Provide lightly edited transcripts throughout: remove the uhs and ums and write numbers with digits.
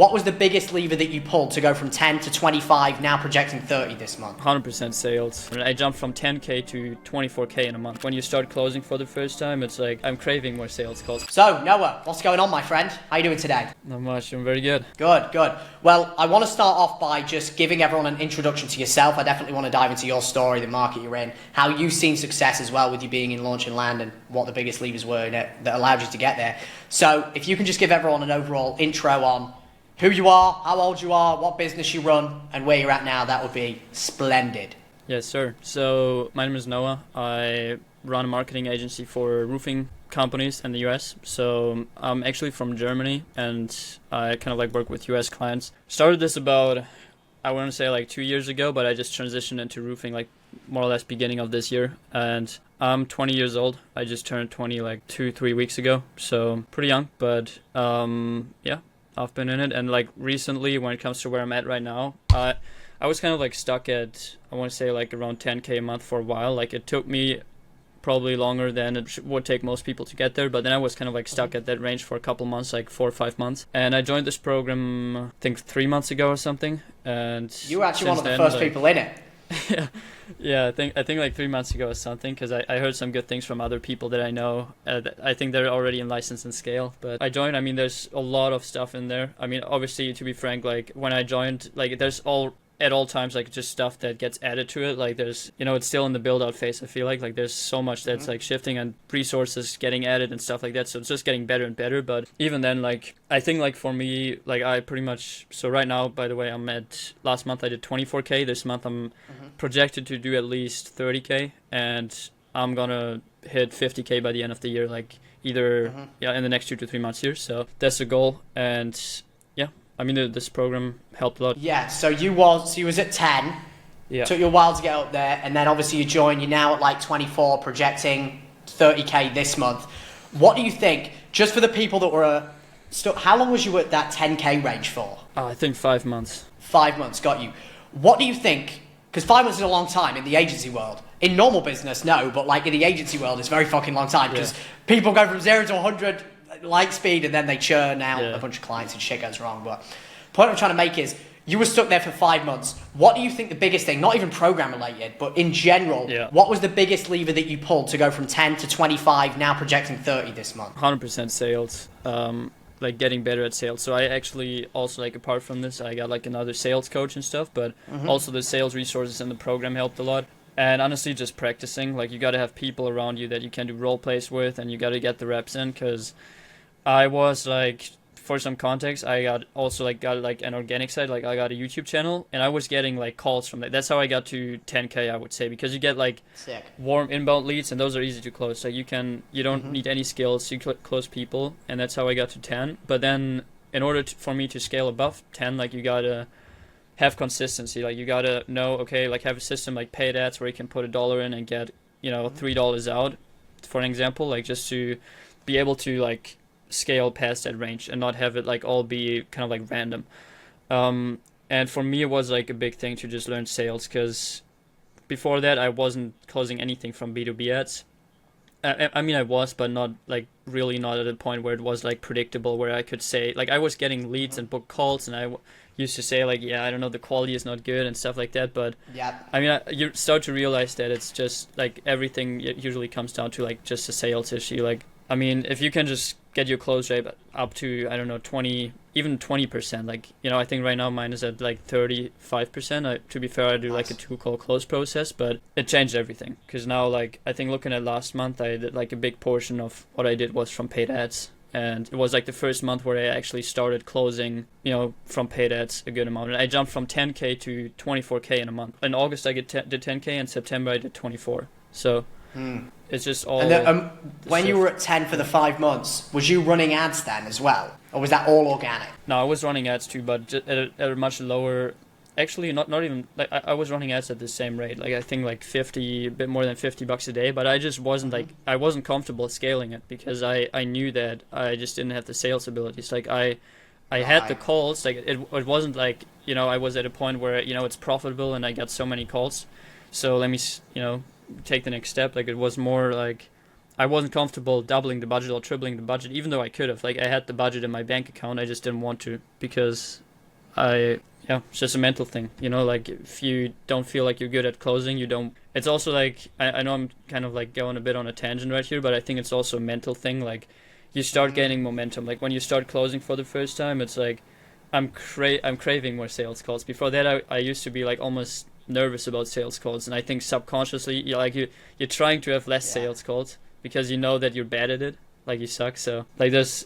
What was the biggest lever that you pulled to go from 10 to 25, now projecting 30 this month? 100% sales. I jumped from 10K to 24K in a month. When you start closing for the first time, it's like I'm craving more sales calls. So, Noah, what's going on, my friend? How you doing today? Not much. I'm very good. Good, good. Well, I want to start off by just giving everyone an introduction to yourself. I definitely want to dive into your story, the market you're in, how you've seen success as well with you being in Launch and Land, and what the biggest levers were in it that allowed you to get there. So, if you can just give everyone an overall intro on who you are, how old you are, what business you run, and where you're at now, that would be splendid. Yes, sir. So my name is Noah. I run a marketing agency for roofing companies in the US. So I'm actually from Germany, and I kind of like work with US clients. Started this about, I want to say like 2 years ago, but I just transitioned into roofing like more or less beginning of this year. And I'm 20 years old. I just turned 20 like 2-3 weeks ago. So pretty young, but yeah. I've been in it, and like recently when it comes to where I'm at right now, I was kind of like stuck at, I want to say like around 10K a month for a while. Like it took me probably longer than it would take most people to get there, but then I was kind of like stuck at that range for a couple months, like 4 or 5 months. And I joined this program I think 3 months ago or something, and you were actually one of the first people in it. Yeah, I think like 3 months ago or something, because I heard some good things from other people that I know. I think they're already in license and scale. But I joined, I mean, there's a lot of stuff in there. I mean, obviously, to be frank, like when I joined, like there's at all times like just stuff that gets added to it. Like there's, it's still in the build out phase. I feel like there's so much that's like shifting and resources getting added and stuff like that. So it's just getting better and better. But even then, like I think like for me, like I pretty much, so right now, by the way, last month I did 24K. This month I'm projected to do at least 30K, and I'm gonna hit 50K by the end of the year, like either in the next 2 to 3 months here. So that's the goal. And I mean, this program helped a lot. Yeah, so you was at 10. Yeah. Took you a while to get up there, and then obviously you joined. You're now at like 24, projecting 30K this month. What do you think, just for the people that were how long was you at that 10K range for? I think 5 months. 5 months, got you. What do you think, because 5 months is a long time in the agency world. In normal business, no, but like in the agency world, it's a very fucking long time, because people go from 0 to 100 light speed, and then they churn out a bunch of clients and shit goes wrong. But the point I'm trying to make is, you were stuck there for 5 months. What do you think the biggest thing, not even program related, but in general, what was the biggest lever that you pulled to go from 10 to 25, now projecting 30 this month? 100% sales, like getting better at sales. So I actually also, like apart from this, I got like another sales coach and stuff, but also the sales resources in the program helped a lot. And honestly, just practicing, like you got to have people around you that you can do role plays with, and you got to get the reps in, because I was like, for some context, I got an organic site, like I got a YouTube channel, and I was getting like calls from that. That's how I got to 10K, I would say, because you get like warm inbound leads, and those are easy to close. So you don't need any skills, you close people, and that's how I got to 10. But then in order for me to scale above 10, like you gotta have consistency. Like you gotta know, okay, like have a system like paid ads where you can put $1 in and get $3 out, for an example, like just to be able to like scale past that range and not have it like all be kind of like random. And for me, it was like a big thing to just learn sales, because before that I wasn't closing anything from B2B ads. I mean, I was, but not like really not at a point where it was like predictable, where I could say like I was getting leads and book calls, and I used to say like, I don't know, the quality is not good and stuff like that. But I mean, you start to realize that it's just like everything usually comes down to like just a sales issue. Like, I mean, if you can just get your close rate up to, I don't know, 20, even 20%, like, I think right now mine is at like 35%. To be fair, I do like a 2-call close process, but it changed everything, because now, like, I think looking at last month, I did like a big portion of what I did was from paid ads. And it was like the first month where I actually started closing, from paid ads a good amount. And I jumped from 10K to 24K in a month. In August, I did 10K. In September, I did 24. So it's just all... And when you were at 10 for the 5 months, was you running ads then as well? Or was that all organic? No, I was running ads too, but just at a much lower... Actually, not even... like I was running ads at the same rate. Like, I think like a bit more than $50 a day, but I just wasn't like... I wasn't comfortable scaling it, because I knew that I just didn't have the sales abilities. Like, I had the calls. Like, it wasn't like, I was at a point where, it's profitable and I got so many calls. So let me, take the next step. Like, it was more like I wasn't comfortable doubling the budget or tripling the budget, even though I could have. Like, I had the budget in my bank account, I just didn't want to because it's just a mental thing, you know. Like, if you don't feel like you're good at closing, you don't. It's also like I know I'm kind of like going a bit on a tangent right here, but I think it's also a mental thing. Like, you start gaining momentum. Like, when you start closing for the first time, it's like I'm craving more sales calls. Before that, I used to be like almost nervous about sales calls, and I think subconsciously you're trying to have less sales calls because you know that you're bad at it, like you suck. So like this,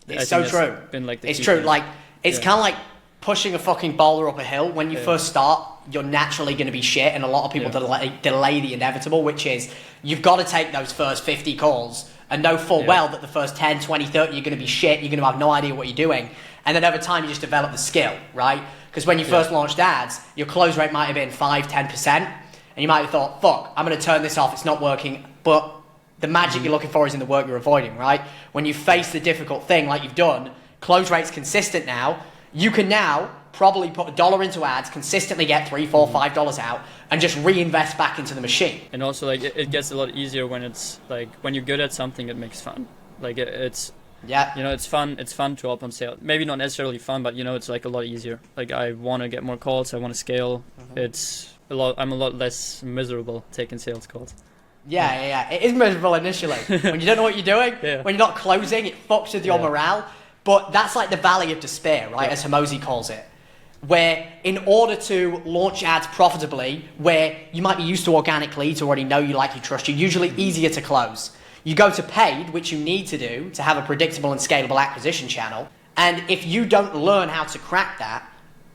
it's so true. Been like it's true. Thing. Like, it's kind of like pushing a fucking boulder up a hill. When you first start, you're naturally going to be shit, and a lot of people delay the inevitable, which is you've got to take those first 50 calls and know full well that the first 10, 20, 30 you're going to be shit, you're going to have no idea what you're doing, and then over time you just develop the skill, right? Because when you first launched ads, your close rate might have been 5-10%, and you might have thought, fuck, I'm going to turn this off, it's not working, but the magic you're looking for is in the work you're avoiding, right? When you face the difficult thing like you've done, close rate's consistent now, you can now probably put $1 into ads, consistently get $3, $4, $5 out, and just reinvest back into the machine. And also, like, it gets a lot easier when it's like when you're good at something, it makes fun. Like, it's you know, it's fun. It's fun to up on sale. Maybe not necessarily fun, but you know, it's like a lot easier. Like, I want to get more calls. I want to scale. It's a lot. I'm a lot less miserable taking sales calls. Yeah. It is miserable initially when you don't know what you're doing. When you're not closing, it fucks with your morale. But that's like the valley of despair, right? As Hormozi calls it. Where in order to launch ads profitably, where you might be used to organic leads, already know you, like you, trust you, usually easier to close. You go to paid, which you need to do to have a predictable and scalable acquisition channel. And if you don't learn how to crack that,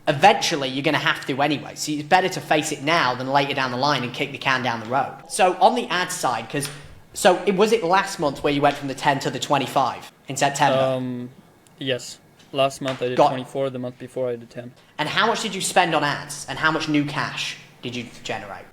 eventually you're going to have to anyway. So it's better to face it now than later down the line and kick the can down the road. So on the ad side, was it last month where you went from the 10 to the 25 in September? Yes. Last month I did 24, the month before I did 10. And how much did you spend on ads? And how much new cash did you generate?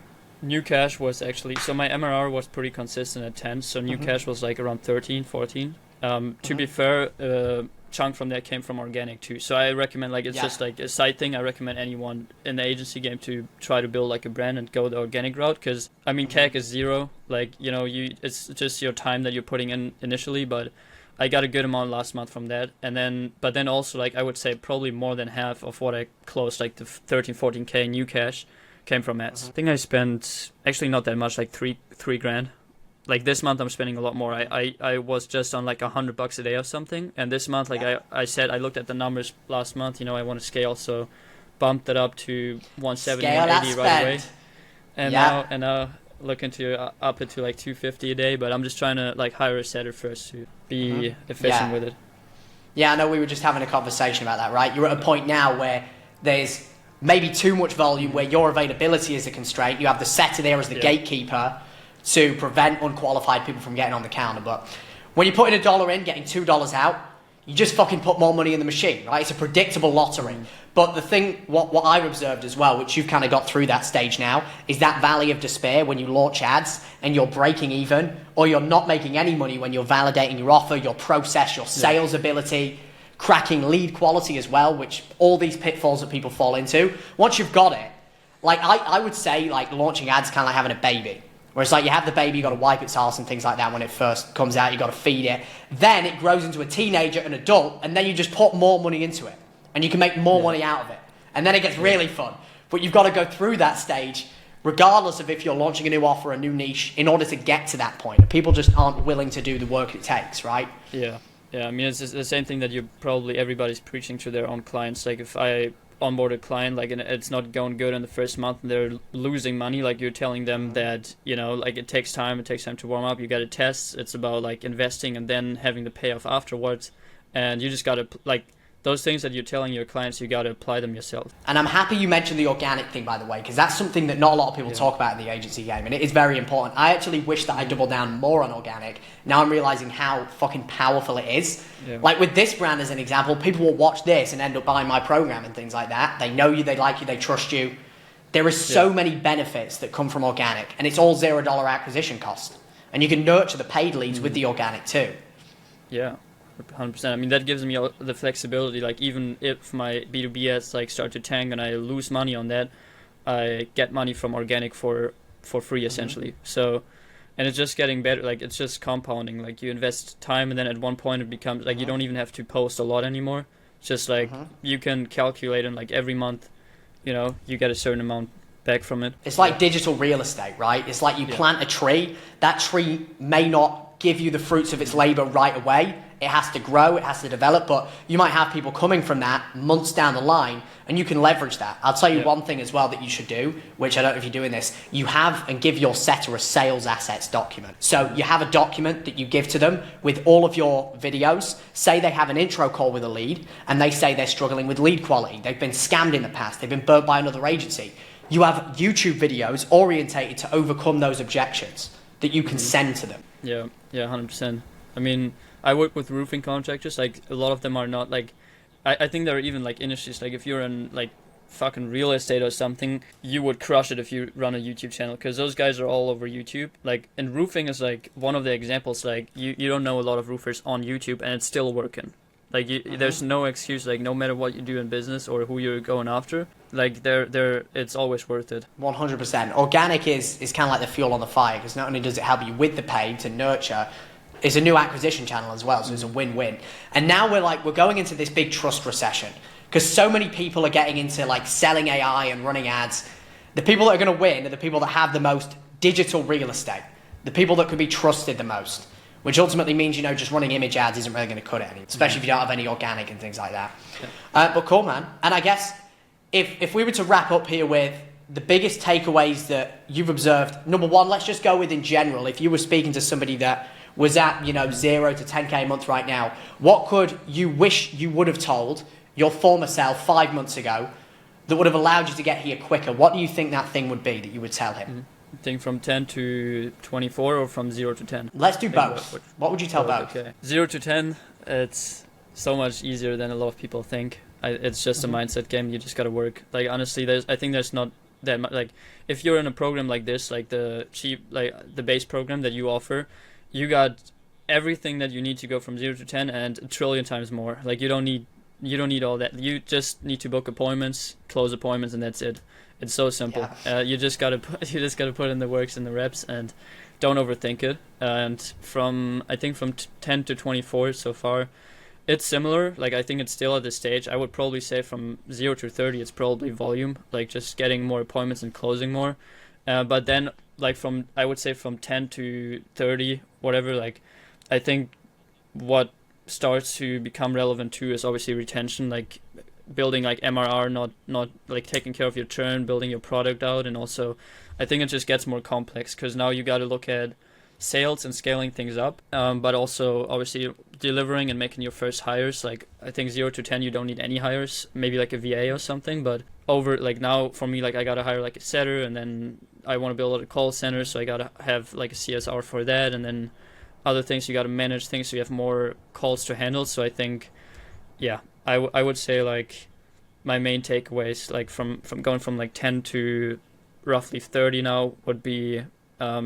New cash was actually, so my MRR was pretty consistent at 10, so new cash was like around 13, 14. To be fair, chunk from that came from organic too. So I recommend, like, it's just like a side thing. I recommend anyone in the agency game to try to build like a brand and go the organic route, because I mean CAC is zero. Like, you know, it's just your time that you're putting in initially, but I got a good amount last month from that. And then, but then also, like, I would say probably more than half of what I closed, like the 13, 14K new cash, came from ads. I think I spent actually not that much, like three grand. Like this month I'm spending a lot more. I was just on like $100 a day or something, and this month, like I said, I looked at the numbers last month, you know, I want to scale, so bumped it up to 170, scale 180 right away. And now looking to up it to like 250 a day, but I'm just trying to like hire a setter first to be efficient with it. Yeah, I know we were just having a conversation about that, right? You're at a point now where there's maybe too much volume, where your availability is a constraint. You have the setter there as the gatekeeper to prevent unqualified people from getting on the counter. But when you're putting $1 in, getting $2 out, you just fucking put more money in the machine, right? It's a predictable lottery. But the thing, what I've observed as well, which you've kind of got through that stage now, is that valley of despair when you launch ads and you're breaking even, or you're not making any money when you're validating your offer, your process, your sales ability, cracking lead quality as well, which all these pitfalls that people fall into. Once you've got it, like I would say, like, launching ads kind of like having a baby. Where it's like you have the baby, you got to wipe its arse and things like that when it first comes out, you got to feed it. Then it grows into a teenager, an adult, and then you just put more money into it. And you can make more money out of it. And then it gets really fun. But you've got to go through that stage, regardless of if you're launching a new offer, a new niche, in order to get to that point. People just aren't willing to do the work it takes, right? Yeah. I mean, it's the same thing that everybody's preaching to their own clients. Like, if I onboard a client, like, and it's not going good in the first month and they're losing money, like, you're telling them that, you know, like, it takes time to warm up, you got to test, it's about like investing and then having the payoff afterwards, and you just got to, like, those things that you're telling your clients, you got to apply them yourself. And I'm happy you mentioned the organic thing, by the way, because that's something that not a lot of people talk about in the agency game, and it is very important. I actually wish that I doubled down more on organic. Now I'm realizing how fucking powerful it is. Yeah. Like with this brand as an example, people will watch this and end up buying my program and things like that. They know you, they like you, they trust you. There are so many benefits that come from organic, and it's all $0 acquisition cost. And you can nurture the paid leads with the organic too. Yeah. 100%. I mean, that gives me the flexibility. Like, even if my B2B ads like start to tank and I lose money on that, I get money from organic for free essentially. So and it's just getting better. Like it's just compounding. Like you invest time, and then at one point it becomes like you don't even have to post a lot anymore. It's just like you can calculate, and like every month, you get a certain amount back from it. It's like digital real estate, right? It's like you plant a tree. That tree may not give you the fruits of its labor right away. It has to grow, it has to develop, but you might have people coming from that months down the line, and you can leverage that. I'll tell you one thing as well that you should do, which I don't know if you're doing this. You have and give your setter a sales assets document. So you have a document that you give to them with all of your videos. Say they have an intro call with a lead, and they say they're struggling with lead quality. They've been scammed in the past. They've been burnt by another agency. You have YouTube videos orientated to overcome those objections that you can send to them. Yeah, 100%. I mean, I work with roofing contractors. Like a lot of them are not like, I think there are even like industries. Like if you're in like fucking real estate or something, you would crush it if you run a YouTube channel, because those guys are all over YouTube. Like, and roofing is like one of the examples. Like you don't know a lot of roofers on YouTube, and it's still working. Like there's no excuse. Like no matter what you do in business or who you're going after, like it's always worth it. 100%. Organic is kind of like the fuel on the fire, because not only does it help you with the paid to nurture, it's a new acquisition channel as well, so it's a win-win. And now we're going into this big trust recession, because so many people are getting into like selling AI and running ads. The people that are going to win are the people that have the most digital real estate, the people that can be trusted the most, which ultimately means, just running image ads isn't really going to cut it anymore, especially if you don't have any organic and things like that. Yeah. But cool, man. And I guess if we were to wrap up here with the biggest takeaways that you've observed, number one, let's just go with in general. If you were speaking to somebody that was at 0 to 10K a month right now, what could you wish you would have told your former self 5 months ago that would have allowed you to get here quicker? What do you think that thing would be that you would tell him? I think from 10 to 24 or from 0 to 10? Let's do both. What would you tell both? Okay. 0 to 10, it's so much easier than a lot of people think. It's just a mindset game. You just got to work. Like, honestly, I think there's not that much. Like, if you're in a program like this, like the base program that you offer, you got everything that you need to go from 0 to 10 and a trillion times more. Like you don't need all that. You just need to book appointments, close appointments, and that's it. It's so simple. Yeah. You just gotta put in the works and the reps, and don't overthink it. And from 10 to 24 so far, it's similar. Like I think it's still at this stage. I would probably say from 0 to 30, it's probably volume, like just getting more appointments and closing more. But then like I would say from 10 to 30, whatever, like I think what starts to become relevant too is obviously retention, like building like MRR, not like taking care of your churn, building your product out. And also I think it just gets more complex, because now you got to look at sales and scaling things up, but also obviously delivering and making your first hires. Like I think 0 to 10 you don't need any hires, maybe like a VA or something, but over like now for me, like I gotta hire like a setter, and then I want to build a call center, so I gotta have like a CSR for that, and then other things you gotta manage things so you have more calls to handle. So I think I would say like my main takeaways, like from going from like 10 to roughly 30 now, would be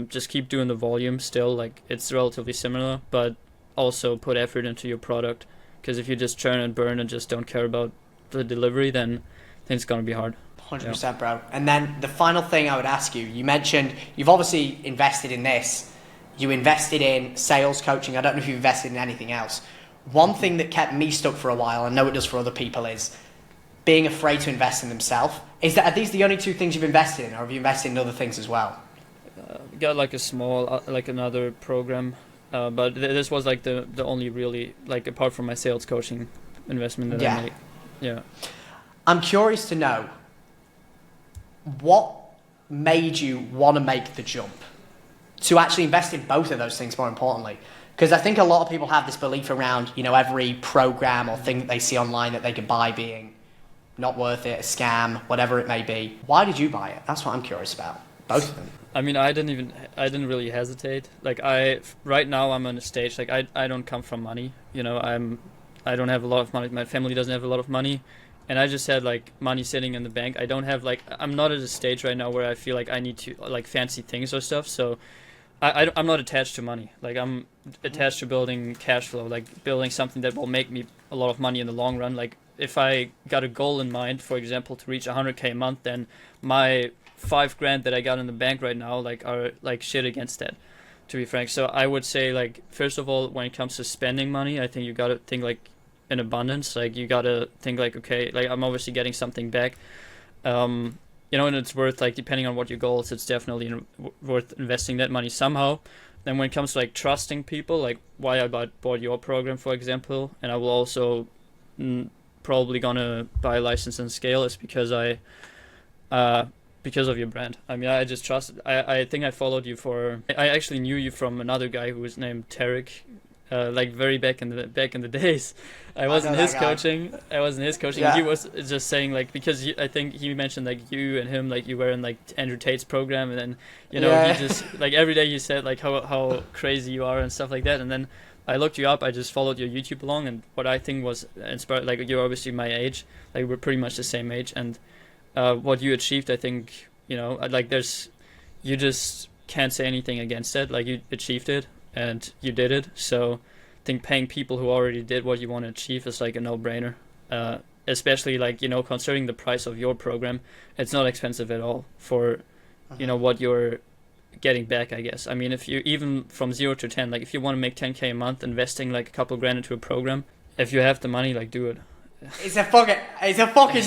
just keep doing the volume still. Like it's relatively similar, but also put effort into your product, because if you just churn and burn and just don't care about the delivery, then I think it's going to be hard. 100%, bro. And then the final thing I would ask you mentioned you've obviously invested in this. You invested in sales coaching. I don't know if you've invested in anything else. One thing that kept me stuck for a while, I know it does for other people, is being afraid to invest in themselves. Are these the only two things you've invested in, or have you invested in other things as well? Got like a small, like another program, but this was like the only really, like apart from my sales coaching investment that I made. Yeah. I'm curious to know, what made you want to make the jump to actually invest in both of those things, more importantly? Because I think a lot of people have this belief around, every program or thing that they see online that they can buy being not worth it, a scam, whatever it may be. Why did you buy it? That's what I'm curious about. Both of them. I mean, I didn't really hesitate. Like right now I'm on a stage, like I don't come from money, I don't have a lot of money. My family doesn't have a lot of money. And I just had like money sitting in the bank. I don't have I'm not at a stage right now where I feel like I need to like fancy things or stuff. So I'm not attached to money. Like I'm attached to building cash flow, like building something that will make me a lot of money in the long run. Like if I got a goal in mind, for example, to reach 100K a month, then my $5,000 that I got in the bank right now, like are like shit against that. to be frank. So I would say, like, first of all, when it comes to spending money, I think you gotta think like in abundance. Like, you gotta think like, okay, like, I'm obviously getting something back. You know, and it's worth, like, depending on what your goals, it's definitely, you know, worth investing that money somehow. Then when it comes to, like, trusting people, like why I bought your program, for example, and I will also probably gonna buy a license and scale, is because because of your brand. I mean, I just trust. I think I followed you I actually knew you from another guy who was named Tarek, like very back in the days. I wasn't his coaching. Yeah. He was just saying, like, because I think he mentioned, like, you and him, like, you were in, like, Andrew Tate's program, and then, you know, he just, like, every day he said, like, how crazy you are and stuff like that. And then I looked you up. I just followed your YouTube along, and what I think was inspired, like, you're obviously my age, like, we're pretty much the same age, and what you achieved, I think, you know, like, you just can't say anything against it. Like, you achieved it and you did it. So I think paying people who already did what you want to achieve is, like, a no-brainer. Especially, like, you know, considering the price of your program, it's not expensive at all for, you know, what you're getting back, I guess. I mean, if you, even from 0 to 10, like, if you want to make 10K a month, investing like a couple grand into a program, if you have the money, like, do it. It's a fucking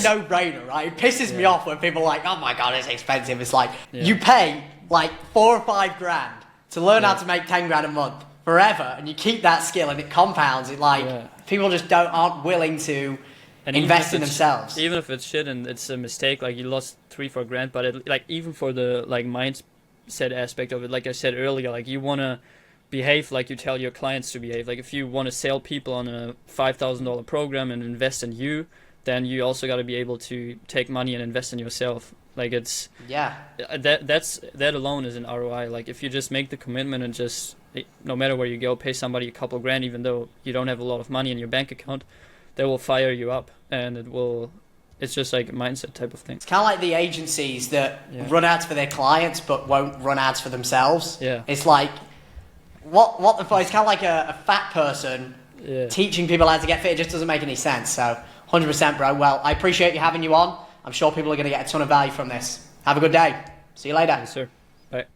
no-brainer, right? It pisses me off when people are like, oh my god, it's expensive. It's like, you pay like 4 or 5 grand to learn how to make 10 grand a month forever, and you keep that skill and it compounds. It, like, people just aren't willing to invest in themselves. Even if it's shit and it's a mistake, like, you lost 3-4 grand, but it, like, even for the, like, mindset aspect of it, like I said earlier, like, you want to behave like you tell your clients to behave. Like, if you want to sell people on a $5,000 program and invest in you, then you also got to be able to take money and invest in yourself. Like, it's that alone is an ROI. Like, if you just make the commitment and just, no matter where you go, pay somebody a couple grand, even though you don't have a lot of money in your bank account, they will fire you up, and it's just like a mindset type of thing. It's kind of like the agencies that run ads for their clients but won't run ads for themselves. Yeah. It's like, what the fuck? It's kind of like a fat person teaching people how to get fit. It just doesn't make any sense. So 100%, bro. Well, I appreciate you having you on. I'm sure people are going to get a ton of value from this. Have a good day. See you later. Yes, sir. Bye.